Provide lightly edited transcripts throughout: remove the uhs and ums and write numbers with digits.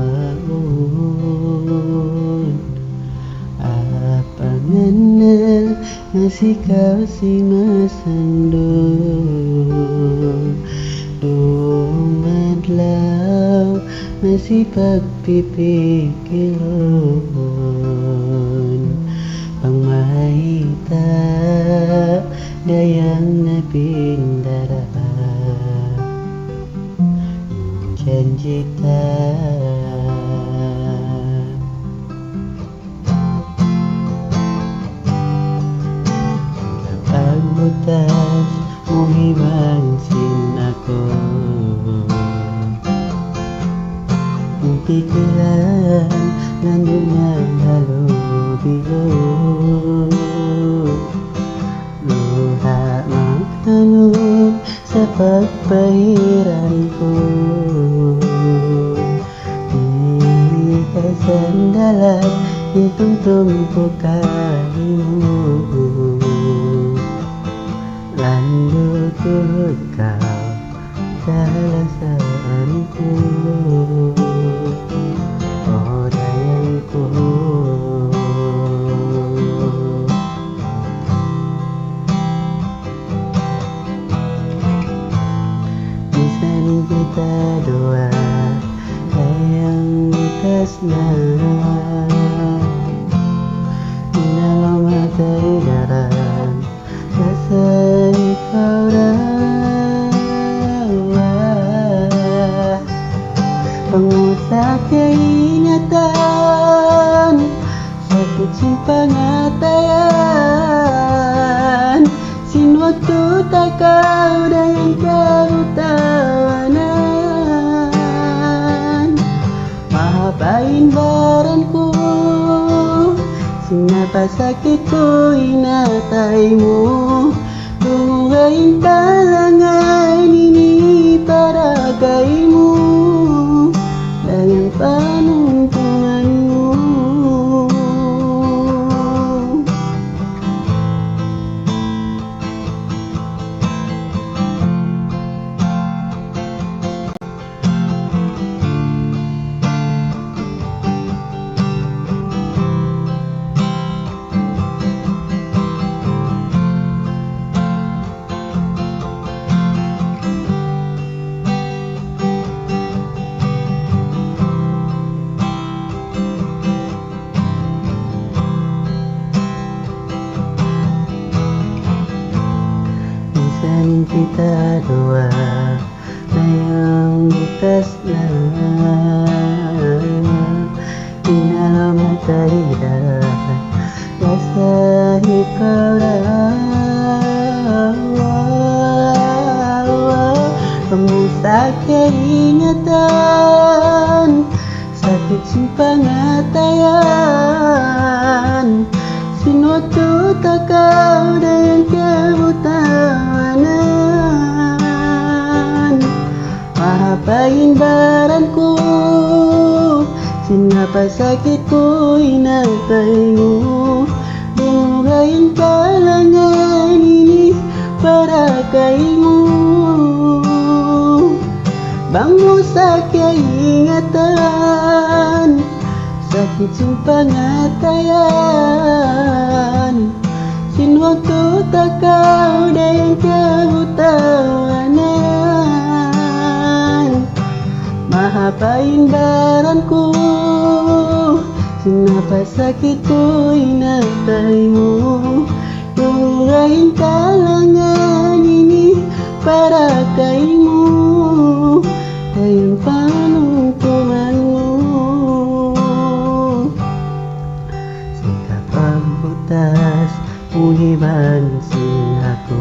tahun. Apa ngena masih kau si masandung dumadlaw masih pagpipikilon pangmahita dayang napindara janjita pagbutas muhibansin ako ang pikiran nandun ang halubilo luha magtanong sa pagpahiran ko di ka sandalat itungtong ko kahimo landot tulog ka kalasaan ko o dayang ko misanin kita dua dayang tas na inalamatay daran nasa ikaw rawa pangusap kay ingatan sakit sing pangatayan sinwag tutakaw dayang kautawanan mahabain baran ko sinapasakit ko inatay mo tungayin talangan ini para kay mo dayang panuntungan mo misanin kita dua dayang butas na inalamatay daran nasa ikaw rawa pamusak kay ingatan sakit sing pangatayan sinwag tutakaw dayang kabutawanan mahabain baran ko sinapasakit ko inatay mo buhayin kalangan ini para kay mo bangusak kay ingatan sakit sing pangatayan sinwag tutakaw dayang kabutawanan mahabain baran ko sinapasakit ko inatay mo tungayin kalangan ini para kay mo dayang panuntungan mo sa pagbutas muhibansin ako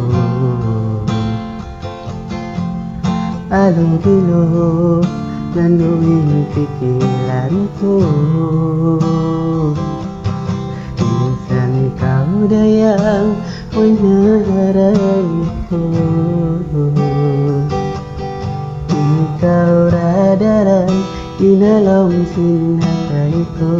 alubilo lanuin pikiran ko minsan kau dayang menarai ko ikaw radaran inalam sinatay ko